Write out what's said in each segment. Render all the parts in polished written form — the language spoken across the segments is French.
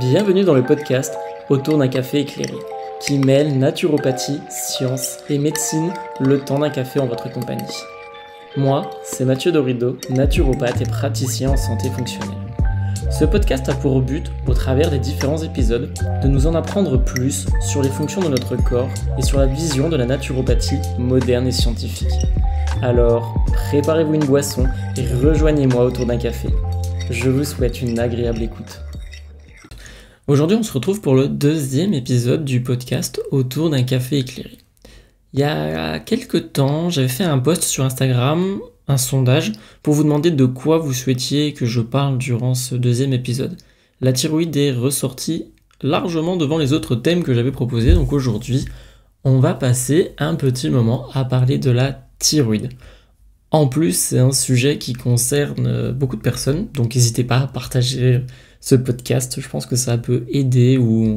Bienvenue dans le podcast Autour d'un café éclairé, qui mêle naturopathie, science et médecine le temps d'un café en votre compagnie. Moi, c'est Mathieu Dorido, naturopathe et praticien en santé fonctionnelle. Ce podcast a pour but, au travers des différents épisodes, de nous en apprendre plus sur les fonctions de notre corps et sur la vision de la naturopathie moderne et scientifique. Alors, préparez-vous une boisson et rejoignez-moi autour d'un café. Je vous souhaite une agréable écoute. Aujourd'hui, on se retrouve pour le deuxième épisode du podcast Autour d'un café éclairé. Il y a quelques temps, j'avais fait un post sur Instagram, un sondage, pour vous demander de quoi vous souhaitiez que je parle durant ce deuxième épisode. La thyroïde est ressortie largement devant les autres thèmes que j'avais proposés, donc aujourd'hui, on va passer un petit moment à parler de la thyroïde. En plus, c'est un sujet qui concerne beaucoup de personnes, donc n'hésitez pas à partager ce podcast. Je pense que ça peut aider ou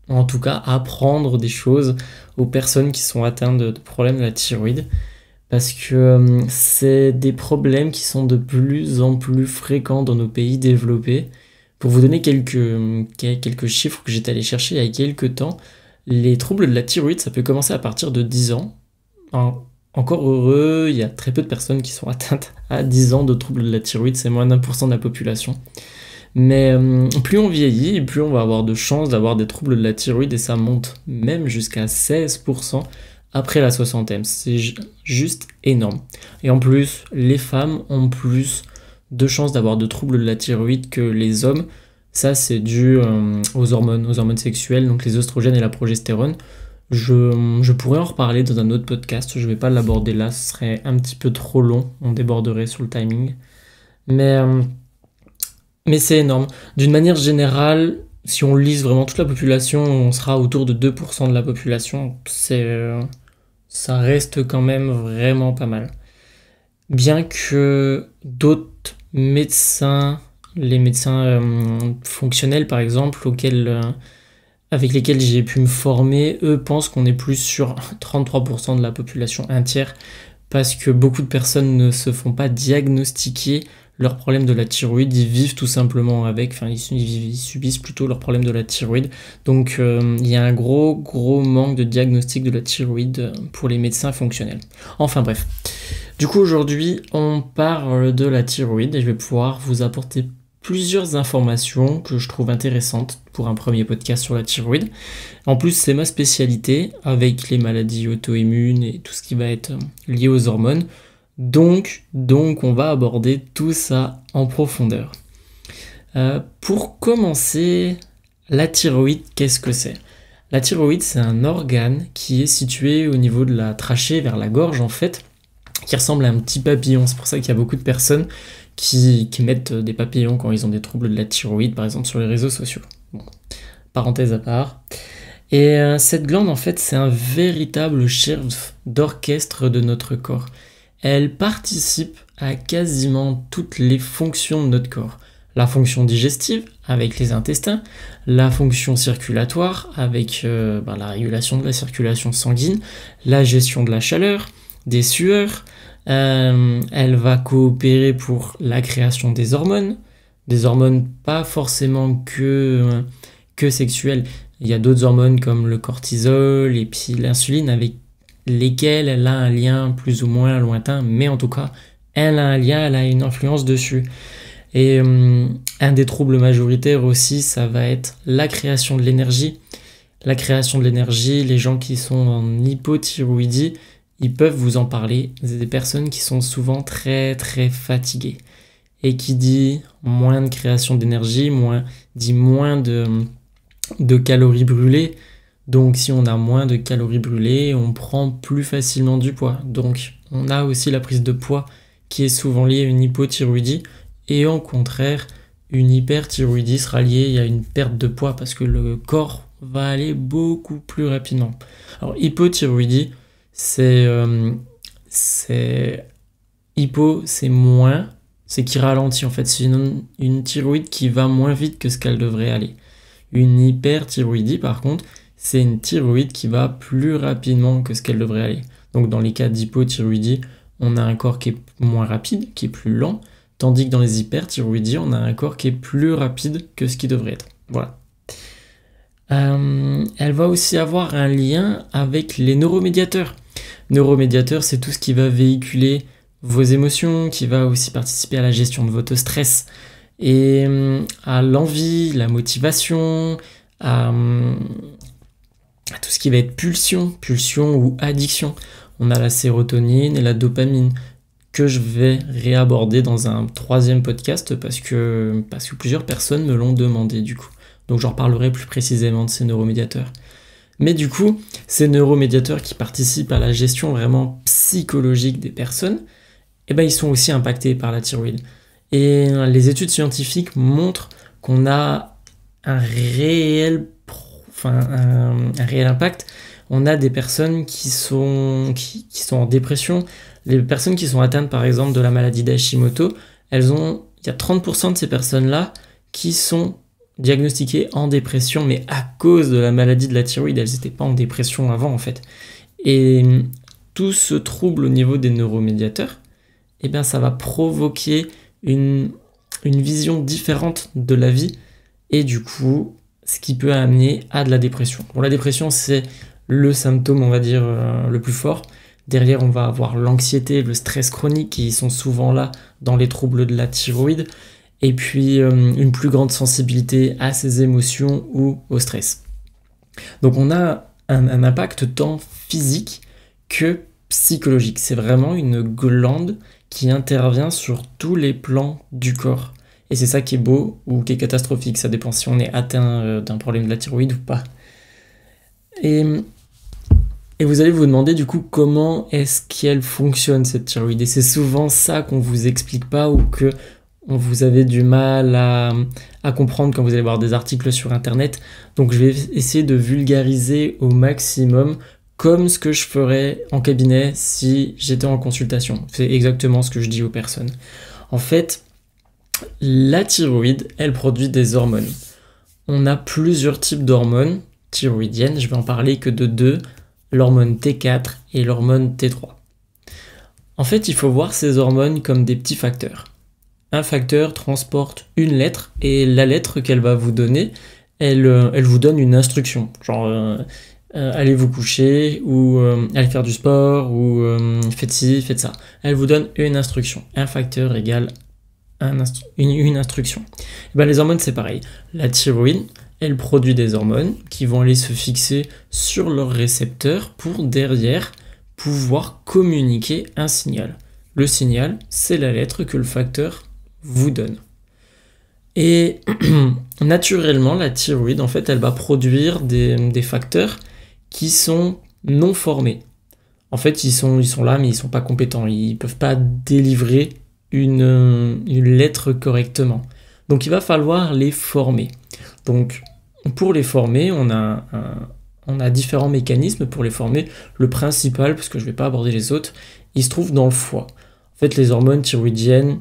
en tout cas apprendre des choses aux personnes qui sont atteintes de problèmes de la thyroïde. Parce que c'est des problèmes qui sont de plus en plus fréquents dans nos pays développés. Pour vous donner quelques chiffres que j'étais allé chercher il y a quelques temps, les troubles de la thyroïde, ça peut commencer à partir de 10 ans. Encore heureux, il y a très peu de personnes qui sont atteintes à 10 ans de troubles de la thyroïde, c'est moins d'1% de la population. Mais plus on vieillit, plus on va avoir de chances d'avoir des troubles de la thyroïde et ça monte même jusqu'à 16% après la soixantaine. C'est juste énorme. Et en plus, les femmes ont plus de chances d'avoir de troubles de la thyroïde que les hommes. Ça, c'est dû aux hormones sexuelles, donc les oestrogènes et la progestérone. Je pourrais en reparler dans un autre podcast, je ne vais pas l'aborder là, ce serait un petit peu trop long, on déborderait sur le timing. Mais c'est énorme. D'une manière générale, si on lise vraiment toute la population, on sera autour de 2% de la population. Ça reste quand même vraiment pas mal. Bien que d'autres médecins, les médecins fonctionnels par exemple, avec lesquels j'ai pu me former, eux pensent qu'on est plus sur 33% de la population, un tiers, parce que beaucoup de personnes ne se font pas diagnostiquer leurs problèmes de la thyroïde, ils vivent tout simplement avec, ils subissent plutôt leurs problèmes de la thyroïde. Donc il y a un gros manque de diagnostic de la thyroïde pour les médecins fonctionnels. Enfin bref. Du coup aujourd'hui on parle de la thyroïde et je vais pouvoir vous apporter plusieurs informations que je trouve intéressantes pour un premier podcast sur la thyroïde. En plus, c'est ma spécialité avec les maladies auto-immunes et tout ce qui va être lié aux hormones. Donc on va aborder tout ça en profondeur. Pour commencer, la thyroïde, qu'est-ce que c'est ? La thyroïde, c'est un organe qui est situé au niveau de la trachée, vers la gorge en fait, qui ressemble à un petit papillon. C'est pour ça qu'il y a beaucoup de personnes qui mettent des papillons quand ils ont des troubles de la thyroïde, par exemple sur les réseaux sociaux. Bon, parenthèse à part. Et cette glande, en fait, c'est un véritable chef d'orchestre de notre corps. Elle participe à quasiment toutes les fonctions de notre corps. La fonction digestive, avec les intestins, la fonction circulatoire, avec la régulation de la circulation sanguine, la gestion de la chaleur, des sueurs. Elle va coopérer pour la création des hormones pas forcément que sexuelles. Il y a d'autres hormones comme le cortisol et puis l'insuline avec lesquelles elle a un lien plus ou moins lointain, mais en tout cas, elle a un lien, elle a une influence dessus. Et un des troubles majoritaires aussi, ça va être la création de l'énergie. La création de l'énergie, les gens qui sont en hypothyroïdie, ils peuvent vous en parler. C'est des personnes qui sont souvent très très fatiguées. Et qui dit moins de création d'énergie, dit moins de calories brûlées. Donc si on a moins de calories brûlées, on prend plus facilement du poids. Donc on a aussi la prise de poids qui est souvent liée à une hypothyroïdie. Et au contraire, une hyperthyroïdie sera liée à une perte de poids parce que le corps va aller beaucoup plus rapidement. Alors hypothyroïdie, hypo, c'est moins, c'est qui ralentit en fait. C'est une thyroïde qui va moins vite que ce qu'elle devrait aller. Une hyperthyroïdie par contre, c'est une thyroïde qui va plus rapidement que ce qu'elle devrait aller. Donc dans les cas d'hypothyroïdie, on a un corps qui est moins rapide, qui est plus lent, Tandis que dans les hyperthyroïdies, on a un corps qui est plus rapide que ce qui devrait être. Voilà. Elle va aussi avoir un lien avec les neuromédiateurs. Neuromédiateurs, c'est tout ce qui va véhiculer vos émotions, qui va aussi participer à la gestion de votre stress et à l'envie, la motivation, à tout ce qui va être pulsion ou addiction. On a la sérotonine et la dopamine que je vais réaborder dans un 3e podcast parce que plusieurs personnes me l'ont demandé du coup. Donc j'en reparlerai plus précisément de ces neuromédiateurs. Mais du coup, ces neuromédiateurs qui participent à la gestion vraiment psychologique des personnes, ils sont aussi impactés par la thyroïde. Et les études scientifiques montrent qu'on a un réel impact. On a des personnes qui sont en dépression. Les personnes qui sont atteintes par exemple de la maladie d'Hashimoto, il y a 30% de ces personnes-là qui sont diagnostiquées en dépression, mais à cause de la maladie de la thyroïde. Elles n'étaient pas en dépression avant en fait. Et tout ce trouble au niveau des neuromédiateurs, ça va provoquer une vision différente de la vie et du coup, ce qui peut amener à de la dépression. Bon, la dépression, c'est le symptôme, on va dire, le plus fort. Derrière, on va avoir l'anxiété, le stress chronique qui sont souvent là dans les troubles de la thyroïde. Et puis, une plus grande sensibilité à ses émotions ou au stress. Donc, on a un impact tant physique que psychologique. C'est vraiment une glande qui intervient sur tous les plans du corps. Et c'est ça qui est beau ou qui est catastrophique. Ça dépend si on est atteint d'un problème de la thyroïde ou pas. Et vous allez vous demander du coup comment est-ce qu'elle fonctionne cette thyroïde. Et c'est souvent ça qu'on vous explique pas ou que vous avez du mal à comprendre quand vous allez voir des articles sur internet. Donc je vais essayer de vulgariser au maximum comme ce que je ferais en cabinet si j'étais en consultation. C'est exactement ce que je dis aux personnes. En fait, la thyroïde, elle produit des hormones. On a plusieurs types d'hormones thyroïdiennes. Je vais en parler que de 2, l'hormone T4 et l'hormone T3. En fait, il faut voir ces hormones comme des petits facteurs. Un facteur transporte une lettre et la lettre qu'elle va vous donner, elle vous donne une instruction. Genre, allez vous coucher ou allez faire du sport ou faites ci, faites ça. Elle vous donne une instruction. Un facteur égale une instruction. Les hormones, c'est pareil. La thyroïde, elle produit des hormones qui vont aller se fixer sur leurs récepteurs pour derrière pouvoir communiquer un signal. Le signal, c'est la lettre que le facteur vous donne. Et naturellement, la thyroïde, en fait, elle va produire des facteurs qui sont non formés. En fait, ils sont là, mais ils sont pas compétents. Ils peuvent pas délivrer une lettre correctement. Donc, il va falloir les former. Donc, pour les former, on a différents mécanismes pour les former. Le principal, parce que je vais pas aborder les autres, il se trouve dans le foie. En fait, les hormones thyroïdiennes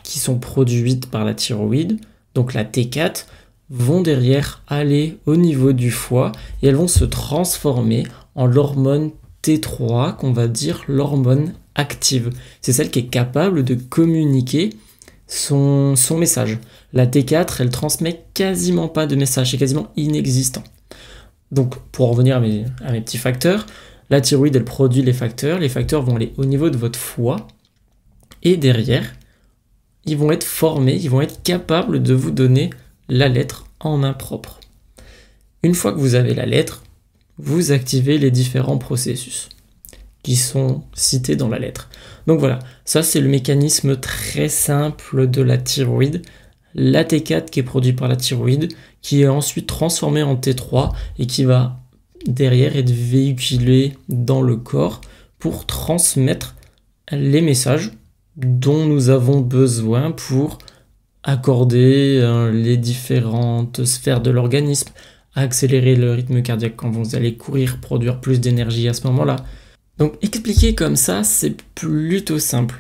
qui sont produites par la thyroïde, donc la T4, vont derrière aller au niveau du foie et elles vont se transformer en l'hormone T3, qu'on va dire l'hormone active. C'est celle qui est capable de communiquer son message. La T4, elle transmet quasiment pas de message, c'est quasiment inexistant. Donc, pour en revenir à mes petits facteurs, la thyroïde, elle produit les facteurs vont aller au niveau de votre foie, et derrière, ils vont être formés, ils vont être capables de vous donner la lettre en main propre. Une fois que vous avez la lettre, vous activez les différents processus qui sont cités dans la lettre. Donc voilà, ça c'est le mécanisme très simple de la thyroïde. La T4 qui est produite par la thyroïde, qui est ensuite transformée en T3 et qui va derrière être véhiculée dans le corps pour transmettre les messages dont nous avons besoin pour accorder les différentes sphères de l'organisme, accélérer le rythme cardiaque quand vous allez courir, produire plus d'énergie à ce moment-là. Donc expliquer comme ça, c'est plutôt simple.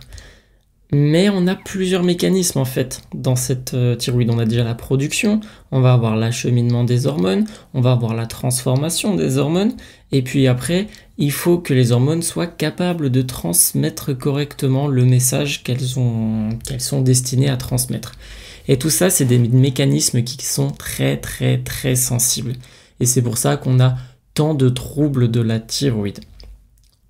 Mais on a plusieurs mécanismes en fait dans cette thyroïde. On a déjà la production, on va avoir l'acheminement des hormones, on va avoir la transformation des hormones, et puis après, il faut que les hormones soient capables de transmettre correctement le message qu'elles sont destinées à transmettre. Et tout ça, c'est des mécanismes qui sont très très très sensibles. Et c'est pour ça qu'on a tant de troubles de la thyroïde.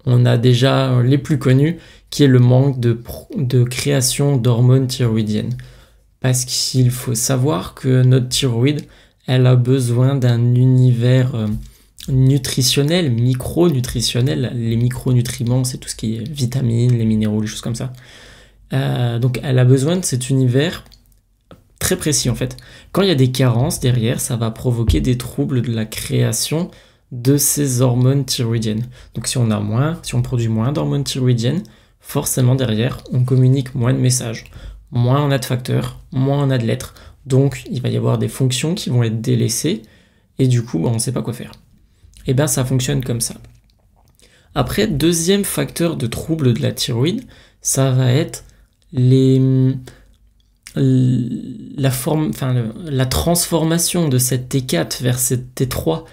On a déjà les plus connus, qui est le manque de création d'hormones thyroïdiennes. Parce qu'il faut savoir que notre thyroïde, elle a besoin d'un univers nutritionnel, micronutritionnel. Les micronutriments, c'est tout ce qui est vitamines, les minéraux, les choses comme ça. Donc elle a besoin de cet univers très précis en fait. Quand il y a des carences derrière, ça va provoquer des troubles de la création de ces hormones thyroïdiennes. Donc si on produit moins d'hormones thyroïdiennes, forcément derrière, on communique moins de messages. Moins on a de facteurs, moins on a de lettres. Donc il va y avoir des fonctions qui vont être délaissées, et du coup, on ne sait pas quoi faire. Et bien ça fonctionne comme ça. Après, deuxième facteur de trouble de la thyroïde, ça va être la transformation de cette T4 vers cette T3,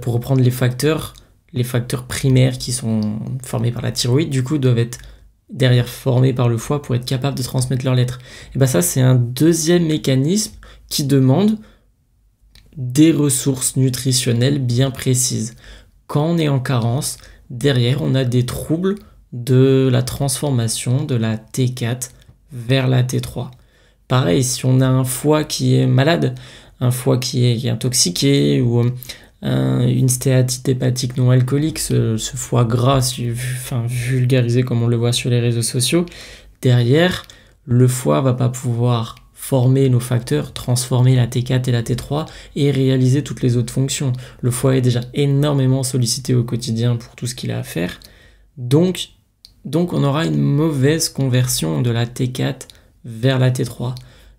pour reprendre les facteurs primaires qui sont formés par la thyroïde, du coup, doivent être derrière formés par le foie pour être capables de transmettre leurs lettres. Et bien ça, c'est un deuxième mécanisme qui demande des ressources nutritionnelles bien précises. Quand on est en carence, derrière, on a des troubles de la transformation de la T4 vers la T3. Pareil, si on a un foie qui est malade, un foie qui est intoxiqué, ou une stéatite hépatique non alcoolique, ce foie gras, vulgarisé comme on le voit sur les réseaux sociaux, derrière, le foie va pas pouvoir former nos facteurs, transformer la T4 et la T3 et réaliser toutes les autres fonctions. Le foie est déjà énormément sollicité au quotidien pour tout ce qu'il a à faire. Donc on aura une mauvaise conversion de la T4 vers la T3.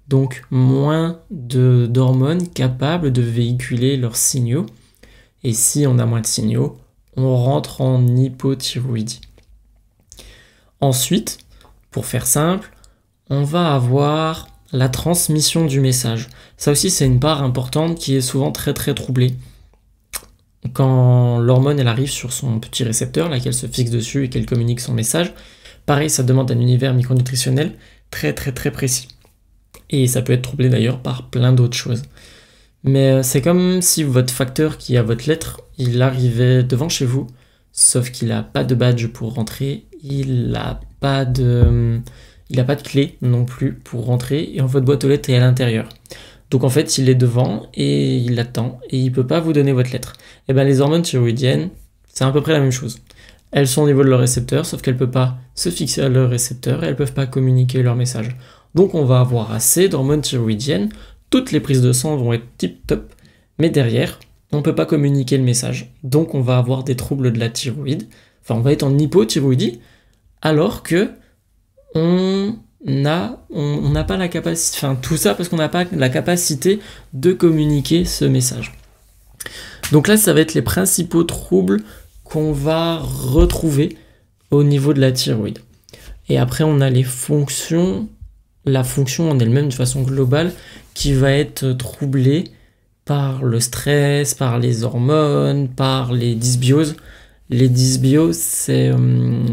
Donc moins d'hormones capables de véhiculer leurs signaux. Et si on a moins de signaux, on rentre en hypothyroïdie. Ensuite, pour faire simple, on va avoir la transmission du message. Ça aussi, c'est une part importante qui est souvent très très troublée. Quand l'hormone elle arrive sur son petit récepteur, là qu'elle se fixe dessus et qu'elle communique son message, pareil, ça demande un univers micronutritionnel très très très précis. Et ça peut être troublé d'ailleurs par plein d'autres choses. Mais c'est comme si votre facteur qui a votre lettre, il arrivait devant chez vous, sauf qu'il n'a pas de badge pour rentrer, il n'a pas de clé non plus pour rentrer, et votre boîte aux lettres est à l'intérieur. Donc en fait, il est devant et il attend, et il ne peut pas vous donner votre lettre. Et bien les hormones thyroïdiennes, c'est à peu près la même chose. Elles sont au niveau de leur récepteur, sauf qu'elles ne peuvent pas se fixer à leur récepteur, et elles ne peuvent pas communiquer leur message. Donc on va avoir assez d'hormones thyroïdiennes, toutes les prises de sang vont être tip-top, mais derrière, on ne peut pas communiquer le message. Donc on va avoir des troubles de la thyroïde, on va être en hypothyroïdie, alors que on n'a pas la capacité, tout ça parce qu'on n'a pas la capacité de communiquer ce message. Donc là, ça va être les principaux troubles qu'on va retrouver au niveau de la thyroïde. Et après, on a les fonctions, la fonction en elle-même de façon globale qui va être troublée par le stress, par les hormones, par les dysbioses. Les dysbioses, c'est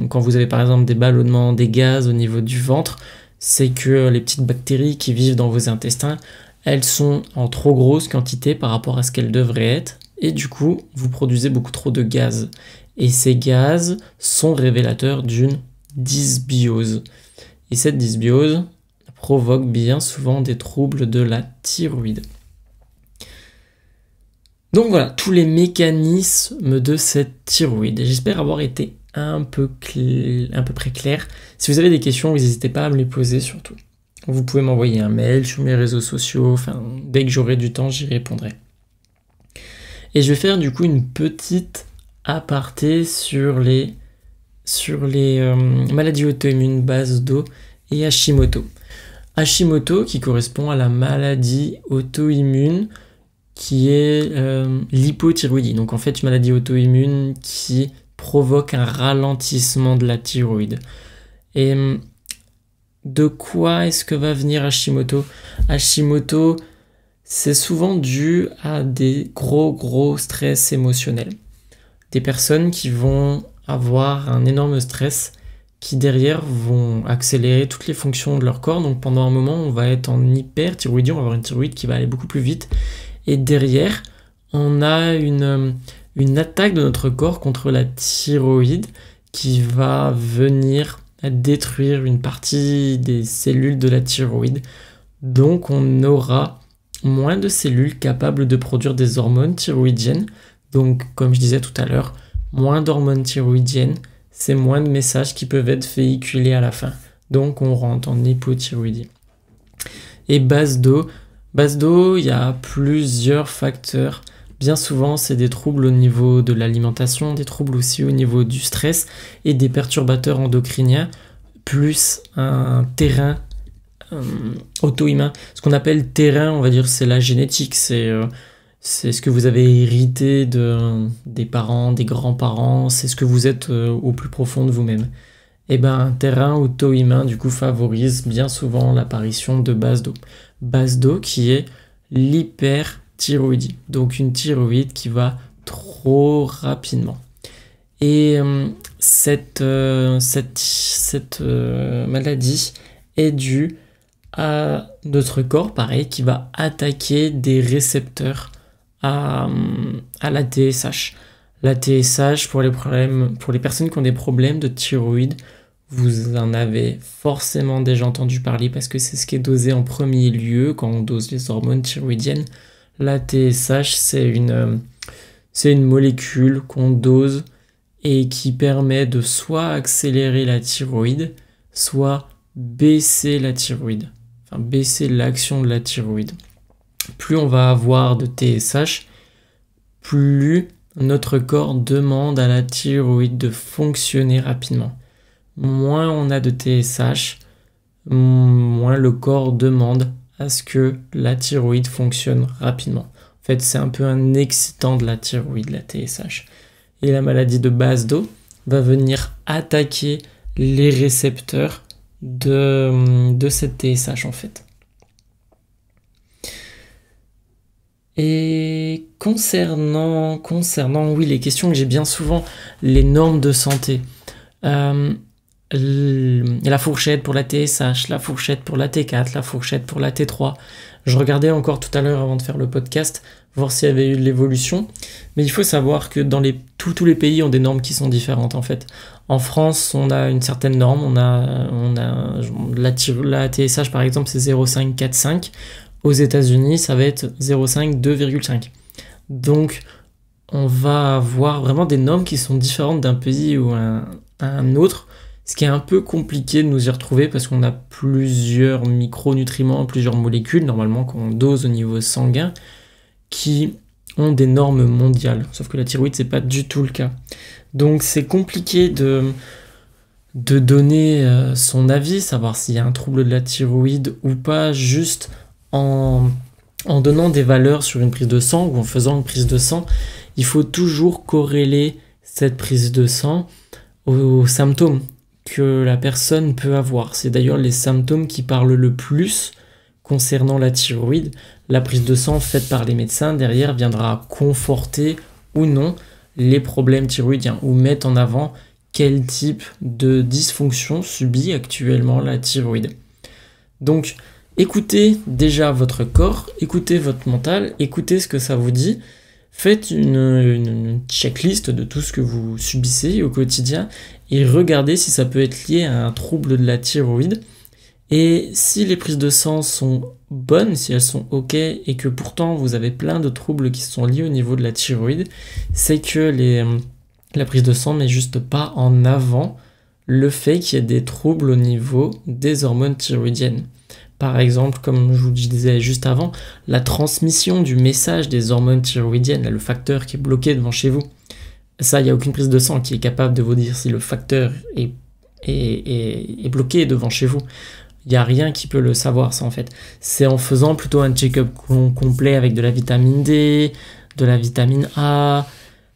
quand vous avez par exemple des ballonnements, des gaz au niveau du ventre, c'est que les petites bactéries qui vivent dans vos intestins, elles sont en trop grosse quantité par rapport à ce qu'elles devraient être, et du coup, vous produisez beaucoup trop de gaz. Et ces gaz sont révélateurs d'une dysbiose. Et cette dysbiose provoque bien souvent des troubles de la thyroïde. Donc voilà, tous les mécanismes de cette thyroïde. J'espère avoir été un peu près clair. Si vous avez des questions, n'hésitez pas à me les poser surtout. Vous pouvez m'envoyer un mail sur mes réseaux sociaux, dès que j'aurai du temps, j'y répondrai. Et je vais faire du coup une petite aparté sur les maladies auto-immunes base d'eau et Hashimoto. Hashimoto qui correspond à la maladie auto-immune qui est l'hypothyroïdie. Donc en fait, une maladie auto-immune qui provoque un ralentissement de la thyroïde. Et de quoi est-ce que va venir Hashimoto? Hashimoto, c'est souvent dû à des gros stress émotionnels. Des personnes qui vont avoir un énorme stress qui derrière vont accélérer toutes les fonctions de leur corps. Donc pendant un moment, on va être en hyperthyroïdie, on va avoir une thyroïde qui va aller beaucoup plus vite. Et derrière, on a une attaque de notre corps contre la thyroïde qui va venir détruire une partie des cellules de la thyroïde. Donc on aura moins de cellules capables de produire des hormones thyroïdiennes. Donc comme je disais tout à l'heure, moins d'hormones thyroïdiennes, c'est moins de messages qui peuvent être véhiculés à la fin. Donc on rentre en hypothyroïdie. Et base d'eau, il y a plusieurs facteurs. Bien souvent, c'est des troubles au niveau de l'alimentation, des troubles aussi au niveau du stress et des perturbateurs endocriniens, plus un terrain auto-immun. Ce qu'on appelle terrain, on va dire, c'est la génétique, c'est ce que vous avez hérité des parents, des grands-parents, c'est ce que vous êtes au plus profond de vous-même. Et ben, un terrain auto-immun, du coup, favorise bien souvent l'apparition de base d'eau. Base d'eau qui est l'hyperthyroïdie, donc une thyroïde qui va trop rapidement. Et cette maladie est due à notre corps, pareil, qui va attaquer des récepteurs à la TSH. La TSH, pour les personnes qui ont des problèmes de thyroïde, vous en avez forcément déjà entendu parler parce que c'est ce qui est dosé en premier lieu quand on dose les hormones thyroïdiennes. La TSH, c'est une molécule qu'on dose et qui permet de soit accélérer la thyroïde, soit baisser la thyroïde, enfin baisser l'action de la thyroïde. Plus on va avoir de TSH, plus notre corps demande à la thyroïde de fonctionner rapidement. Moins on a de TSH, moins le corps demande à ce que la thyroïde fonctionne rapidement. En fait, c'est un peu un excitant de la thyroïde, la TSH. Et la maladie de base d'eau va venir attaquer les récepteurs de cette TSH en fait. Et concernant oui, les questions que j'ai bien souvent, les normes de santé. La fourchette pour la TSH, la fourchette pour la T4, la fourchette pour la T3. Je regardais encore tout à l'heure avant de faire le podcast, voir s'il y avait eu de l'évolution. Mais il faut savoir que dans tous les pays ont des normes qui sont différentes en fait. En France, on a une certaine norme, on a la TSH par exemple, c'est 0,545. Aux États-Unis, ça va être 0,5, 2,5. Donc, on va avoir vraiment des normes qui sont différentes d'un pays ou à un autre. Ce qui est un peu compliqué de nous y retrouver parce qu'on a plusieurs micronutriments, plusieurs molécules, normalement qu'on dose au niveau sanguin, qui ont des normes mondiales. Sauf que la thyroïde, c'est pas du tout le cas. Donc c'est compliqué de donner son avis, savoir s'il y a un trouble de la thyroïde ou pas, juste en donnant des valeurs sur une prise de sang ou en faisant une prise de sang. Il faut toujours corréler cette prise de sang aux symptômes que la personne peut avoir. C'est d'ailleurs les symptômes qui parlent le plus concernant la thyroïde. La prise de sang faite par les médecins derrière viendra conforter ou non les problèmes thyroïdiens ou mettre en avant quel type de dysfonction subit actuellement la thyroïde. Donc écoutez déjà votre corps, écoutez votre mental, écoutez ce que ça vous dit. Faites une checklist de tout ce que vous subissez au quotidien et regardez si ça peut être lié à un trouble de la thyroïde. Et si les prises de sang sont bonnes, si elles sont ok et que pourtant vous avez plein de troubles qui sont liés au niveau de la thyroïde, c'est que la prise de sang met juste pas en avant le fait qu'il y ait des troubles au niveau des hormones thyroïdiennes. Par exemple, comme je vous disais juste avant, la transmission du message des hormones thyroïdiennes, le facteur qui est bloqué devant chez vous. Ça, il n'y a aucune prise de sang qui est capable de vous dire si le facteur est bloqué devant chez vous. Il n'y a rien qui peut le savoir, ça en fait. C'est en faisant plutôt un check-up complet avec de la vitamine D, de la vitamine A,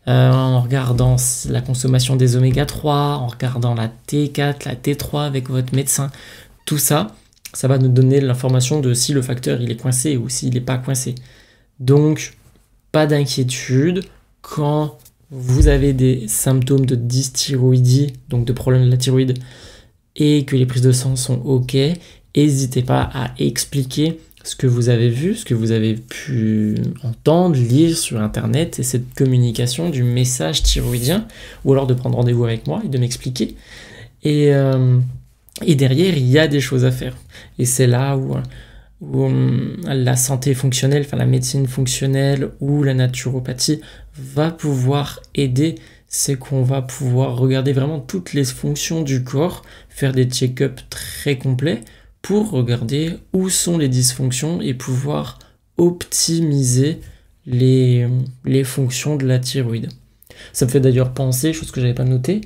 en regardant la consommation des oméga 3, en regardant la T4, la T3 avec votre médecin, tout ça, ça va nous donner l'information de si le facteur il est coincé ou s'il n'est pas coincé. Donc, pas d'inquiétude, quand vous avez des symptômes de dysthyroïdie, donc de problème de la thyroïde, et que les prises de sang sont OK, n'hésitez pas à expliquer ce que vous avez vu, ce que vous avez pu entendre, lire sur Internet, et cette communication du message thyroïdien, ou alors de prendre rendez-vous avec moi et de m'expliquer. Et derrière, il y a des choses à faire. Et c'est là où la santé fonctionnelle, enfin la médecine fonctionnelle ou la naturopathie va pouvoir aider. C'est qu'on va pouvoir regarder vraiment toutes les fonctions du corps, faire des check-ups très complets pour regarder où sont les dysfonctions et pouvoir optimiser les fonctions de la thyroïde. Ça me fait d'ailleurs penser, chose que j'avais pas notée,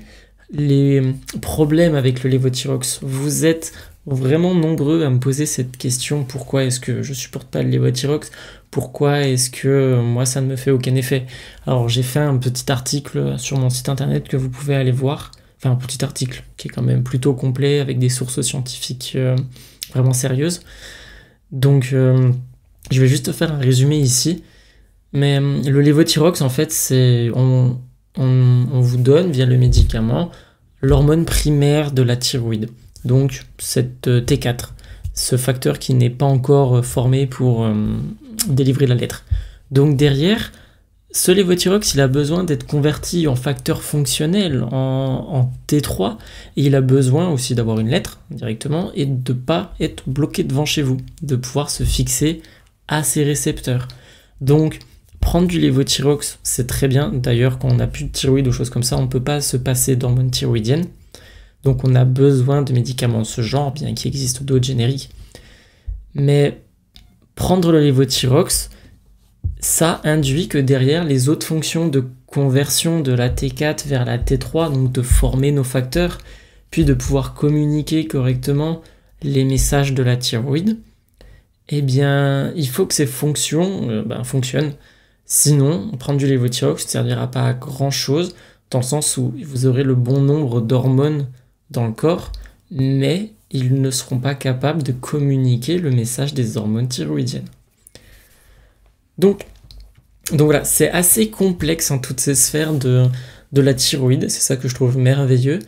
les problèmes avec le lévothyrox. Vous êtes vraiment nombreux à me poser cette question: pourquoi est-ce que je supporte pas le lévothyrox? Pourquoi est-ce que moi ça ne me fait aucun effet? Alors j'ai fait un petit article sur mon site internet que vous pouvez aller voir, enfin un petit article qui est quand même plutôt complet avec des sources scientifiques vraiment sérieuses. Donc je vais juste faire un résumé ici. Mais le lévothyrox, en fait, c'est on vous donne via le médicament l'hormone primaire de la thyroïde. Donc cette T4, ce facteur qui n'est pas encore formé pour délivrer la lettre. Donc derrière, ce lévothyrox, il a besoin d'être converti en facteur fonctionnel, en T3, et il a besoin aussi d'avoir une lettre directement et de ne pas être bloqué devant chez vous, de pouvoir se fixer à ses récepteurs. Donc prendre du lévothyrox, c'est très bien. D'ailleurs, quand on n'a plus de thyroïde ou choses comme ça, on ne peut pas se passer d'hormones thyroïdiennes. Donc on a besoin de médicaments de ce genre, bien qu'il existe d'autres génériques. Mais prendre le lévothyrox, ça induit que derrière, les autres fonctions de conversion de la T4 vers la T3, donc de former nos facteurs, puis de pouvoir communiquer correctement les messages de la thyroïde, eh bien, il faut que ces fonctions fonctionnent. Sinon, prendre du lévothyrox ne servira pas à grand chose, dans le sens où vous aurez le bon nombre d'hormones dans le corps, mais ils ne seront pas capables de communiquer le message des hormones thyroïdiennes. Donc voilà, c'est assez complexe toutes ces sphères de la thyroïde, c'est ça que je trouve merveilleux,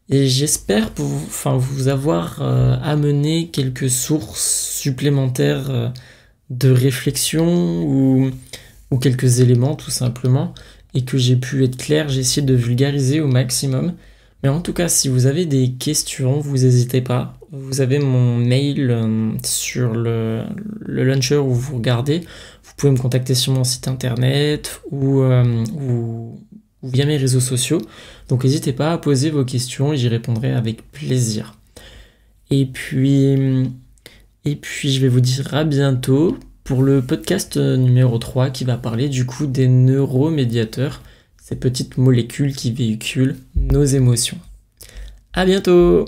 et j'espère vous avoir amené quelques sources supplémentaires de réflexion ou quelques éléments tout simplement, et que j'ai pu être clair. J'ai essayé de vulgariser au maximum. Mais en tout cas, si vous avez des questions, vous n'hésitez pas. Vous avez mon mail sur le launcher où vous regardez. Vous pouvez me contacter sur mon site internet ou via mes réseaux sociaux. Donc n'hésitez pas à poser vos questions et j'y répondrai avec plaisir. Et puis je vais vous dire à bientôt pour le podcast numéro 3 qui va parler du coup des neuromédiateurs, ces petites molécules qui véhiculent nos émotions. À bientôt!